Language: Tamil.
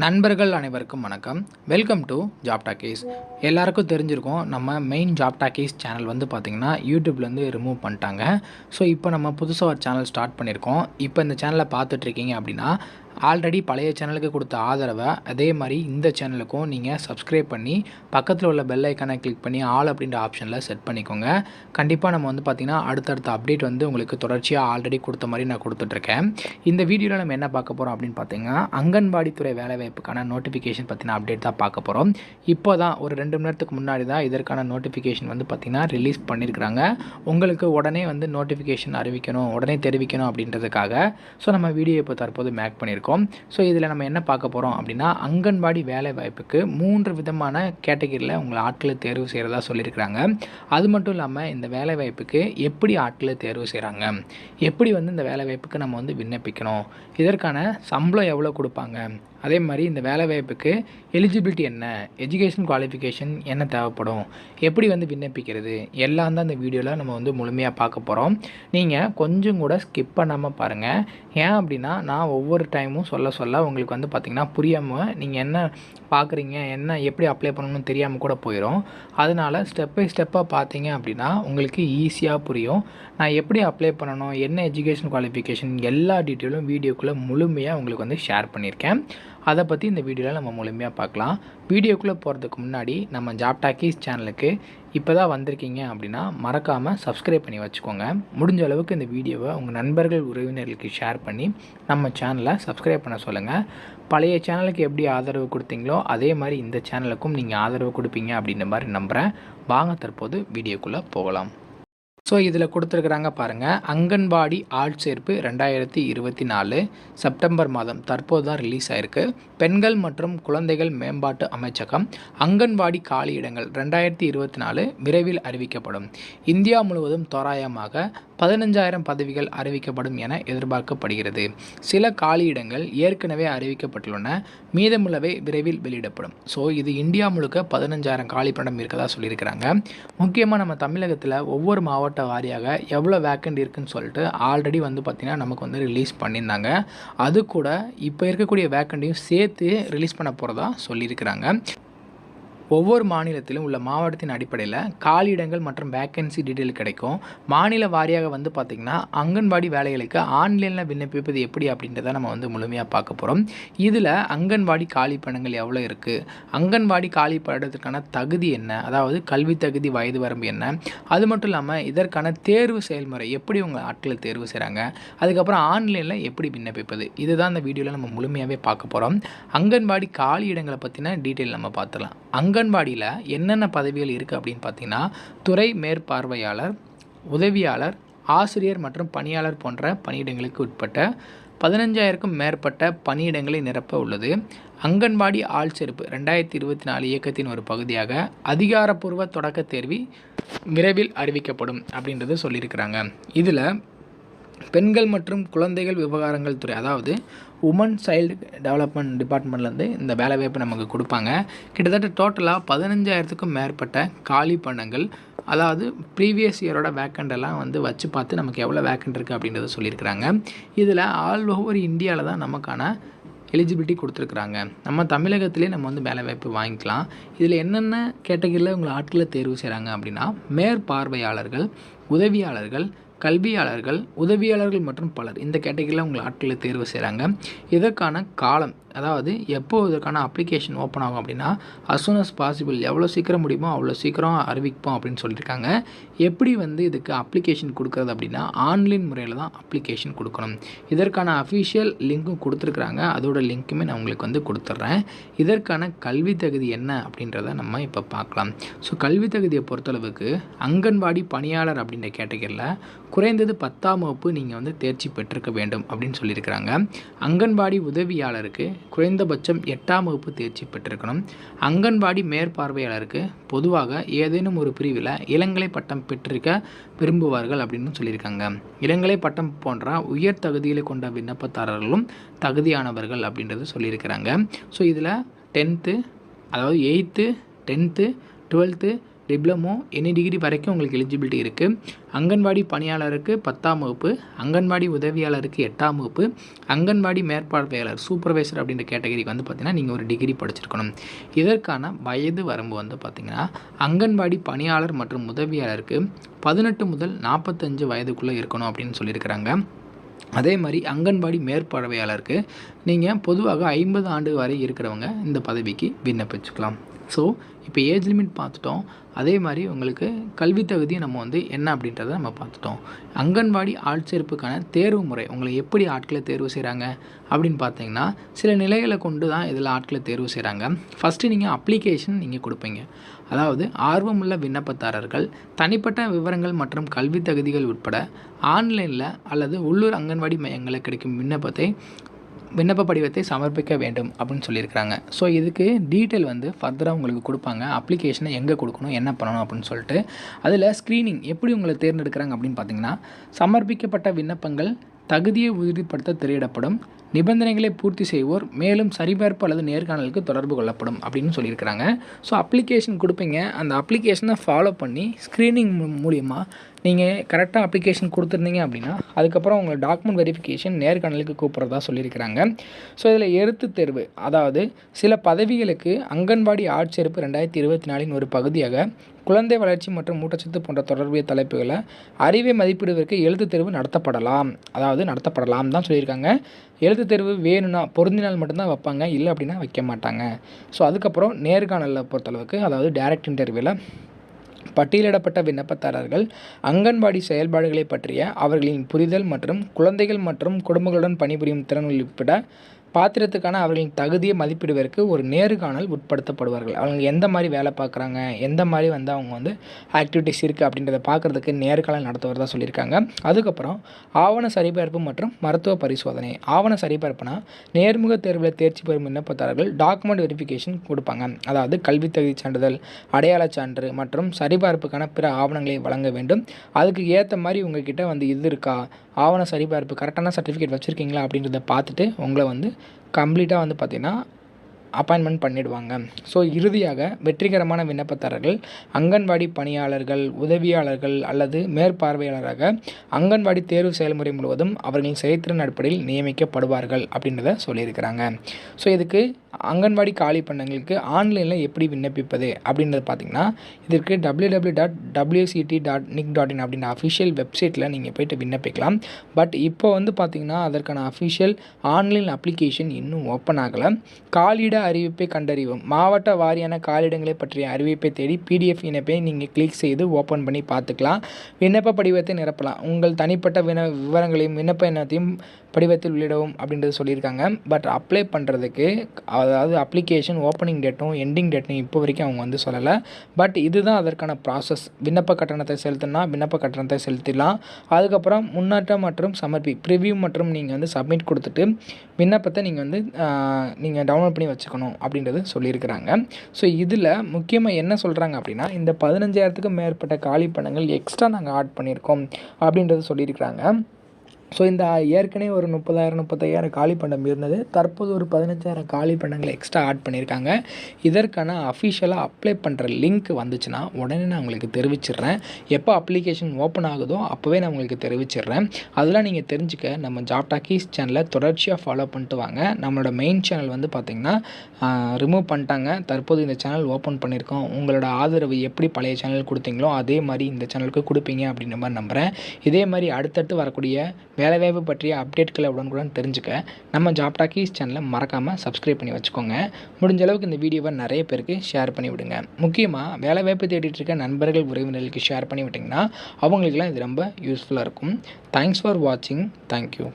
நண்பர்கள் அனைவருக்கும் வணக்கம். Welcome to job talkies. எல்லாருக்கும் தெரிஞ்சிருக்கும், நம்ம மெயின் ஜாப் டாக்கீஸ் சேனல் வந்து பார்த்திங்கன்னா யூடியூப்லேருந்து ரிமூவ் பண்ணிட்டாங்க. ஸோ இப்போ நம்ம புதுசாக ஒரு சேனல் ஸ்டார்ட் பண்ணியிருக்கோம். இப்போ இந்த சேனலை பார்த்துட்ருக்கீங்க அப்படின்னா ஆல்ரெடி பழைய சேனலுக்கு கொடுத்த ஆதரவை அதே மாதிரி இந்த சேனலுக்கும் நீங்கள் சப்ஸ்கிரைப் பண்ணி பக்கத்தில் உள்ள பெல் ஐக்கானை கிளிக் பண்ணி ஆல் அப்படின்ற ஆப்ஷனில் செட் பண்ணிக்கோங்க. கண்டிப்பாக நம்ம வந்து பார்த்திங்கன்னா அடுத்தடுத்த அப்டேட் வந்து உங்களுக்கு தொடர்ச்சியாக ஆல்ரெடி கொடுத்த மாதிரி நான் கொடுத்துட்ருக்கேன். இந்த வீடியோவில் நம்ம என்ன பார்க்க போகிறோம் அப்படின்னு பார்த்தீங்கன்னா அங்கன்வாடி துறை வேலைவாய்ப்புக்கான நோட்டிஃபிகேஷன் பற்றின அப்டேட் தான் பார்க்க போகிறோம். இப்போ தான் ஒரு 2 மணி நேரத்துக்கு முன்னாடி தான் இதற்கான நோட்டிஃபிகேஷன் வந்து பார்த்திங்கன்னா ரிலீஸ் பண்ணியிருக்கிறாங்க. உங்களுக்கு உடனே வந்து நோட்டிஃபிகேஷன் அறிவிக்கணும், உடனே தெரிவிக்கணும் அப்படின்றதுக்காக ஸோ நம்ம வீடியோ இப்போ தற்போது மேக் பண்ணியிருக்கோம். ஸோ இதில் நம்ம என்ன பார்க்க போகிறோம் அப்படின்னா அங்கன்வாடி வேலை வாய்ப்புக்கு 3 விதமான கேட்டகரியில் உங்களை ஆட்களை தேர்வு செய்கிறதா சொல்லியிருக்கிறாங்க. அது மட்டும் இல்லாமல் இந்த வேலை வாய்ப்புக்கு எப்படி ஆட்களை தேர்வு செய்கிறாங்க, எப்படி வந்து இந்த வேலை வாய்ப்புக்கு நம்ம வந்து விண்ணப்பிக்கணும், இதற்கான சம்பளம் எவ்வளோ கொடுப்பாங்க, அதே மாதிரி இந்த வேலைவாய்ப்புக்கு எலிஜிபிலிட்டி என்ன, எஜுகேஷன் குவாலிஃபிகேஷன் என்ன தேவைப்படும், எப்படி வந்து விண்ணப்பிக்கிறது, எல்லாம் தான் இந்த வீடியோவில் நம்ம வந்து முழுமையாக பார்க்க போகிறோம். நீங்கள் கொஞ்சம் கூட ஸ்கிப் பண்ணாமல் பாருங்கள். ஏன் அப்படின்னா நான் ஒவ்வொரு டைமும் சொல்ல உங்களுக்கு வந்து பார்த்திங்கன்னா புரியாமல் நீங்கள் என்ன பார்க்குறீங்க, என்ன எப்படி அப்ளை பண்ணணும்னு தெரியாமல் கூட போயிடும். அதனால் ஸ்டெப் பை ஸ்டெப்பாக பார்த்தீங்க அப்படின்னா உங்களுக்கு ஈஸியாக புரியும். நான் எப்படி அப்ளை பண்ணணும், என்ன எஜுகேஷன் குவாலிஃபிகேஷன், எல்லா டீட்டெயிலும் வீடியோக்குள்ளே முழுமையாக உங்களுக்கு வந்து ஷேர் பண்ணியிருக்கேன். அதை பற்றி இந்த வீடியோவில் நம்ம முழுமையாக பார்க்கலாம். வீடியோக்குள்ளே போகிறதுக்கு முன்னாடி நம்ம ஜாப் டாக்கீஸ் சேனலுக்கு இப்போ தான் வந்திருக்கீங்க அப்படின்னா மறக்காமல் சப்ஸ்கிரைப் பண்ணி வச்சுக்கோங்க. முடிஞ்ச அளவுக்கு இந்த வீடியோவை உங்கள் நண்பர்கள் உறவினர்களுக்கு ஷேர் பண்ணி நம்ம சேனலை சப்ஸ்கிரைப் பண்ண சொல்லுங்கள். பழைய சேனலுக்கு எப்படி ஆதரவு கொடுத்தீங்களோ அதே மாதிரி இந்த சேனலுக்கும் நீங்கள் ஆதரவு கொடுப்பீங்க அப்படின்ற மாதிரி நம்புகிறேன். வாங்க தற்போது வீடியோக்குள்ளே போகலாம். ஸோ இதில் கொடுத்துருக்குறாங்க பாருங்கள், அங்கன்வாடி ஆட்சேர்ப்பு 2024 செப்டம்பர் மாதம் தற்போது தான் ரிலீஸ் ஆகிருக்கு. பெண்கள் மற்றும் குழந்தைகள் மேம்பாட்டு அமைச்சகம் அங்கன்வாடி காலியிடங்கள் 2024 விரைவில் அறிவிக்கப்படும். இந்தியா முழுவதும் தோராயமாக 15,000 பதவிகள் அறிவிக்கப்படும் என எதிர்பார்க்கப்படுகிறது. சில காலியிடங்கள் ஏற்கனவே அறிவிக்கப்பட்டுள்ளன, மீதமுள்ளவை விரைவில் வெளியிடப்படும். ஸோ இது இந்தியா முழுக்க 15,000 காலிப்படம் இருக்கதா சொல்லியிருக்கிறாங்க. முக்கியமாக நம்ம தமிழகத்தில் ஒவ்வொரு மாவட்ட வாரியாக எவ்வளோ வேக்கண்ட் இருக்குதுன்னு சொல்லிட்டு ஆல்ரெடி வந்து பார்த்திங்கன்னா நமக்கு வந்து ரிலீஸ் பண்ணியிருந்தாங்க. அது கூட இப்போ இருக்கக்கூடிய வேக்கண்டையும் சேர்த்து ரிலீஸ் பண்ண போகிறதா சொல்லியிருக்கிறாங்க. ஒவ்வொரு மாநிலத்திலும் உள்ள மாவட்டத்தின் அடிப்படையில் காலியிடங்கள் மற்றும் வேக்கன்சி டீட்டெயில் கிடைக்கும். மாநில வாரியாக வந்து பார்த்திங்கன்னா அங்கன்வாடி வேலைகளுக்கு ஆன்லைனில் விண்ணப்பிப்பது எப்படி அப்படின்றத நம்ம வந்து முழுமையாக பார்க்க போகிறோம். இதில் அங்கன்வாடி காலி பணிகள் எவ்வளோ இருக்குது, அங்கன்வாடி காலி படத்திற்கான தகுதி என்ன, அதாவது கல்வி தகுதி, வயது வரம்பு என்ன, அது மட்டும் இல்லாமல் இதற்கான தேர்வு செயல்முறை எப்படி உங்கள் ஆட்களை தேர்வு செய்கிறாங்க, அதுக்கப்புறம் ஆன்லைனில் எப்படி விண்ணப்பிப்பது, இதுதான் இந்த வீடியோவில் நம்ம முழுமையாகவே பார்க்க போகிறோம். அங்கன்வாடி காலி இடங்களை பற்றின டீட்டெயில் நம்ம பார்த்துக்கலாம். அங்கன்வாடியில் என்னென்ன பதவிகள் இருக்குது அப்படின்னு பார்த்தீங்கன்னா துறை மேற்பார்வையாளர், உதவியாளர், ஆசிரியர் மற்றும் பணியாளர் போன்ற பணியிடங்களுக்கு உட்பட்ட 15,000க்கும் மேற்பட்ட பணியிடங்களை நிரப்ப உள்ளது. அங்கன்வாடி ஆள்சேர்ப்பு 2024 இயக்கத்தின் ஒரு பகுதியாக அதிகாரப்பூர்வ தொடக்க தேர்வு விரைவில் அறிவிக்கப்படும் அப்படின்றது சொல்லியிருக்கிறாங்க. இதில் பெண்கள் மற்றும் குழந்தைகள் விவகாரங்கள் துறை, அதாவது உமன் சைல்டு டெவலப்மெண்ட் டிபார்ட்மெண்ட்லேருந்து இந்த வேலைவாய்ப்பு நமக்கு கொடுப்பாங்க. கிட்டத்தட்ட டோட்டலாக 15,000க்கும் மேற்பட்ட காலி பணங்கள், அதாவது ப்ரீவியஸ் இயரோட வேக்கண்டெல்லாம் வந்து வச்சு பார்த்து நமக்கு எவ்வளோ வேக்கண்ட் இருக்குது அப்படின்றத சொல்லியிருக்கிறாங்க. இதில் ஆல் ஓவர் இந்தியாவில் தான் நமக்கான எலிஜிபிலிட்டி கொடுத்துருக்குறாங்க. நம்ம தமிழகத்திலே நம்ம வந்து வேலைவாய்ப்பு வாங்கிக்கலாம். இதில் என்னென்ன கேட்டகரியில் உங்களை ஆட்களை தேர்வு செய்கிறாங்க அப்படின்னா மேற்பார்வையாளர்கள், உதவியாளர்கள், கல்வியாளர்கள், உதவியாளர்கள் மற்றும் பலர், இந்த கேட்டகரியில் உங்களை ஆட்களை தேர்வு செய்கிறாங்க. இதற்கான காலம், அதாவது எப்போ இதற்கான அப்ளிகேஷன் ஓப்பன் ஆகும் அப்படின்னா அஸ் சூன் அஸ் பாசிபிள், எவ்வளோ சீக்கிரம் முடியுமோ அவ்வளோ சீக்கிரம் அறிவிப்போம் அப்படின்னு சொல்லியிருக்காங்க. எப்படி வந்து இதுக்கு அப்ளிகேஷன் கொடுக்குறது அப்படின்னா ஆன்லைன் முறையில் தான் அப்ளிகேஷன் கொடுக்கணும். இதற்கான அஃபிஷியல் லிங்க்கும் கொடுத்துருக்குறாங்க, அதோட லிங்க்குமே நான் உங்களுக்கு வந்து கொடுத்துட்றேன். இதற்கான கல்வி தகுதி என்ன அப்படின்றத நம்ம இப்போ பார்க்கலாம். ஸோ கல்வி தகுதியை பொறுத்தளவுக்கு அங்கன்வாடி பணியாளர் அப்படின்ற கேட்டகரியில் குறைந்தது 10ஆம் வகுப்பு நீங்கள் வந்து தேர்ச்சி பெற்றிருக்க வேண்டும் அப்படின்னு சொல்லியிருக்கிறாங்க. அங்கன்வாடி உதவியாளருக்கு குறைந்தபட்சம் 8ஆம் வகுப்பு தேர்ச்சி பெற்றிருக்கணும். அங்கன்வாடி மேற்பார்வையாளருக்கு பொதுவாக ஏதேனும் ஒரு பிரிவில் இளங்கலை பட்டம் பெற்றிருக்க விரும்புவார்கள் அப்படின்னு சொல்லியிருக்காங்க. இளங்கலை பட்டம் போன்ற உயர் தகுதிகளை கொண்ட விண்ணப்பதாரர்களும் தகுதியானவர்கள் அப்படின்றது சொல்லியிருக்கிறாங்க. ஸோ இதில் 10th, அதாவது 8th, 10th, 12th, diploma any degree வரைக்கும் உங்களுக்கு எலிஜிபிலிட்டி இருக்குது. அங்கன்வாடி பணியாளருக்கு 10ஆம் வகுப்பு, அங்கன்வாடி உதவியாளருக்கு 8ஆம் வகுப்பு, அங்கன்வாடி மேற்பார்வையாளர் சூப்பர்வைசர் அப்படின்ற கேட்டகரிக்கு வந்து பார்த்திங்கன்னா நீங்கள் ஒரு டிகிரி படிச்சிருக்கணும். இதற்கான வயது வரம்பு வந்து பார்த்திங்கன்னா அங்கன்வாடி பணியாளர் மற்றும் உதவியாளருக்கு 18 முதல் 45 வயதுக்குள்ளே இருக்கணும் அப்படின்னு சொல்லியிருக்கிறாங்க. அதே மாதிரி அங்கன்வாடி மேற்பார்வையாளருக்கு நீங்கள் பொதுவாக 50 ஆண்டு வரை இருக்கிறவங்க இந்த பதவிக்கு விண்ணப்பிச்சுக்கலாம். ஸோ இப்போ ஏஜ் லிமிட் பார்த்துட்டோம். அதே மாதிரி உங்களுக்கு கல்வி தகுதியை நம்ம வந்து என்ன அப்படின்றத நம்ம பார்த்துட்டோம். அங்கன்வாடி ஆட்சேர்ப்புக்கான தேர்வு முறை, உங்களை எப்படி ஆட்களை தேர்வு செய்கிறாங்க அப்படின்னு பார்த்தீங்கன்னா சில நிலைகளை கொண்டு தான் இதில் ஆட்களை தேர்வு செய்கிறாங்க. ஃபஸ்ட்டு நீங்கள் அப்ளிகேஷன் நீங்கள் கொடுப்பீங்க. அதாவது ஆர்வமுள்ள விண்ணப்பதாரர்கள் தனிப்பட்ட விவரங்கள் மற்றும் கல்வி தகுதிகள் உட்பட ஆன்லைனில் அல்லது உள்ளூர் அங்கன்வாடி மையங்களில் கிடைக்கும் விண்ணப்ப படிவத்தை சமர்ப்பிக்க வேண்டும் அப்படின்னு சொல்லியிருக்கிறாங்க. ஸோ இதுக்கு டீட்டெயில் வந்து ஃபர்தராக உங்களுக்கு கொடுப்பாங்க. அப்ளிகேஷனை எங்கே கொடுக்கணும், என்ன பண்ணணும் அப்படின்னு சொல்லிட்டு. அதில் ஸ்க்ரீனிங் எப்படி உங்களை தேர்ந்தெடுக்கிறாங்க அப்படின்னு பார்த்தீங்கன்னா சமர்ப்பிக்கப்பட்ட விண்ணப்பங்கள் தகுதியை உறுதிப்படுத்த திரையிடப்படும், நிபந்தனைகளை பூர்த்தி செய்வோர் மேலும் சரிபார்ப்பு அல்லது நேர்காணலுக்கு தொடர்பு கொள்ளப்படும் அப்படின்னு சொல்லியிருக்கிறாங்க. ஸோ அப்ளிகேஷன் கொடுப்பீங்க. அந்த அப்ளிகேஷனை ஃபாலோ பண்ணி ஸ்க்ரீனிங் மூலியமாக நீங்கள் கரெக்டாக அப்ளிகேஷன் கொடுத்துருந்தீங்க அப்படின்னா அதுக்கப்புறம் உங்களை டாக்குமெண்ட் வெரிஃபிகேஷன் நேர்காணலுக்கு கூப்பிட்றதா சொல்லியிருக்கிறாங்க. ஸோ இதில் எழுத்து தேர்வு, அதாவது சில பதவிகளுக்கு அங்கன்வாடி ஆட்சேர்ப்பு 2024 ஒரு பகுதியாக குழந்தை வளர்ச்சி மற்றும் ஊட்டச்சத்து போன்ற தொடர்புடைய தலைப்புகளை அறிவை மதிப்பிடுவதற்கு எழுத்து தேர்வு நடத்தப்படலாம் தான் சொல்லியிருக்காங்க. எழுத்து தேர்வு வேணும்னா பொருந்தினால் மட்டும்தான் வைப்பாங்க, இல்லை அப்படின்னா வைக்க மாட்டாங்க. ஸோ அதுக்கப்புறம் நேர்காணலில் பொறுத்தளவுக்கு, அதாவது டைரக்ட் இன்டர்வியூவில் பட்டியலிடப்பட்ட விண்ணப்பதாரர்கள் அங்கன்வாடி செயல்பாடுகளை பற்றிய அவர்களின் புரிதல் மற்றும் குழந்தைகள் மற்றும் குடும்பங்களுடன் பணிபுரியும் திறன் உட்பட பாத்திரத்துக்கான அவர்களின் தகுதியை மதிப்பிடுவதற்கு ஒரு நேர்காணல் உட்படுத்தப்படுவார்கள். அவங்க எந்த மாதிரி வேலை பார்க்குறாங்க, எந்த மாதிரி வந்து அவங்க வந்து ஆக்டிவிட்டிஸ் இருக்குது அப்படின்றத பார்க்குறதுக்கு நேர்காணல் நடத்துவதாக சொல்லியிருக்காங்க. அதுக்கப்புறம் ஆவண சரிபார்ப்பு மற்றும் மருத்துவ பரிசோதனை. ஆவண சரிபார்ப்புனா நேர்முக தேர்வில் தேர்ச்சி பெறும் விண்ணப்பதாரர்கள் டாக்குமெண்ட் வெரிஃபிகேஷன் கொடுப்பாங்க. அதாவது கல்வி தகுதி சான்றிதழ், அடையாள சான்று மற்றும் சரிபார்ப்புக்கான பிற ஆவணங்களை வழங்க வேண்டும். அதுக்கு ஏற்ற மாதிரி உங்ககிட்ட வந்து இது இருக்கா, ஆவண சரிபார்ப்பு கரெக்டான சர்டிஃபிகேட் வச்சுருக்கீங்களா அப்படின்றத பார்த்துட்டு உங்களை வந்து கம்ப்ளீட்டாக வந்து பார்த்திங்கன்னா அப்பாயின்மெண்ட் பண்ணிடுவாங்க. ஸோ இறுதியாக வெற்றிகரமான விண்ணப்பதாரர்கள் அங்கன்வாடி பணியாளர்கள், உதவியாளர்கள் அல்லது மேற்பார்வையாளராக அங்கன்வாடி தேர்வு செயல்முறை முழுவதும் அவர்களின் செயல்திறன் அடிப்படையில் நியமிக்கப்படுவார்கள் அப்படின்றத சொல்லியிருக்கிறாங்க. ஸோ இதுக்கு அங்கன்வாடி காலி பண்ணங்களுக்கு ஆன்லைனில் எப்படி விண்ணப்பிப்பது அப்படின்றது பார்த்திங்கன்னா இதற்கு www.wct.nic.in அப்படின்ற அஃபிஷியல் வெப்சைட்டில் நீங்கள் போய்ட்டு விண்ணப்பிக்கலாம். பட் இப்போ வந்து பார்த்திங்கன்னா அதற்கான அஃபிஷியல் ஆன்லைன் அப்ளிகேஷன் இன்னும் ஓப்பன் ஆகலை. காலியிட அறிவிப்பை கண்டறிவோம், மாவட்ட வாரியான காலிடங்களை பற்றிய அறிவிப்பை தேடி பிடிஎஃப் இணைப்பை நீங்கள் கிளிக் செய்து ஓப்பன் பண்ணி பார்த்துக்கலாம். விண்ணப்ப படிவத்தை நிரப்பலாம். உங்கள் தனிப்பட்ட விவரங்களையும் விண்ணப்ப எண்ணத்தையும் படிவத்தில் உள்ளிடவும் அப்படின்றது சொல்லியிருக்காங்க. பட் அப்ளை பண்ணுறதுக்கு, அதாவது அப்ளிகேஷன் ஓப்பனிங் டேட்டும் எண்டிங் டேட்டும் இப்போ வரைக்கும் அவங்க வந்து சொல்லலை. பட் இதுதான் அதற்கான ப்ராசஸ். விண்ணப்ப கட்டணத்தை செலுத்தினா விண்ணப்ப கட்டணத்தை செலுத்திடலாம். அதுக்கப்புறம் முன்னேற்றம் மற்றும் ப்ரிவ்யூ மற்றும் நீங்கள் வந்து சப்மிட் கொடுத்துட்டு விண்ணப்பத்தை நீங்கள் டவுன்லோட் பண்ணி வச்சுக்கணும் அப்படின்றது சொல்லியிருக்கிறாங்க. ஸோ இதில் முக்கியமாக என்ன சொல்கிறாங்க அப்படின்னா இந்த 15,000க்கும் மேற்பட்ட காலி பணங்கள் எக்ஸ்ட்ரா நாங்கள் ஆட் பண்ணியிருக்கோம் அப்படின்றது சொல்லியிருக்கிறாங்க. ஸோ இந்த ஏற்கனவே ஒரு 30,000-35,000 காலி பண்டம் இருந்தது. தற்போது ஒரு 15,000 காலி பண்டங்களை எக்ஸ்ட்ரா ஆட் பண்ணியிருக்காங்க. இதற்கான அஃபிஷியலாக அப்ளை பண்ணுற லிங்க் வந்துச்சுன்னா உடனே நான் உங்களுக்கு தெரிவிச்சிடுறேன். எப்போ அப்ளிகேஷன் ஓப்பன் ஆகுதோ அப்போவே நான் உங்களுக்கு தெரிவிச்சிடுறேன். அதெல்லாம் நீங்கள் தெரிஞ்சுக்க நம்ம ஜாப் டாக்கீஸ் சேனலை தொடர்ச்சியாக ஃபாலோ பண்ணிட்டு வாங்க. நம்மளோட மெயின் சேனல் வந்து பார்த்திங்கன்னா ரிமூவ் பண்ணிட்டாங்க. தற்போது இந்த சேனல் ஓப்பன் பண்ணியிருக்கோம். உங்களோட ஆதரவு எப்படி பழைய சேனல் கொடுத்தீங்களோ அதே மாதிரி இந்த சேனலுக்கு கொடுப்பீங்க அப்படின்ற மாதிரி நம்புகிறேன். இதே மாதிரி அடுத்தடுத்து வரக்கூடிய வேலைவாய்ப்பு பற்றிய அப்டேட்களை உடனுக்குடன் தெரிஞ்சுக்க நம்ம ஜாப் டாக்கீஸ் சேனலை மறக்காமல் சப்ஸ்கிரைப் பண்ணி வச்சுக்கோங்க. முடிஞ்ச அளவுக்கு இந்த வீடியோவை நிறைய பேருக்கு ஷேர் பண்ணி விடுங்க. முக்கியமாக வேலைவாய்ப்பு தேடிட்டு இருக்க நண்பர்கள், உறவினர்களுக்கு ஷேர் பண்ணி விட்டிங்கன்னா அவங்களுக்குலாம் இது ரொம்ப யூஸ்ஃபுல்லாக இருக்கும். தேங்க்ஸ் ஃபார் வாட்சிங். தேங்க்யூ.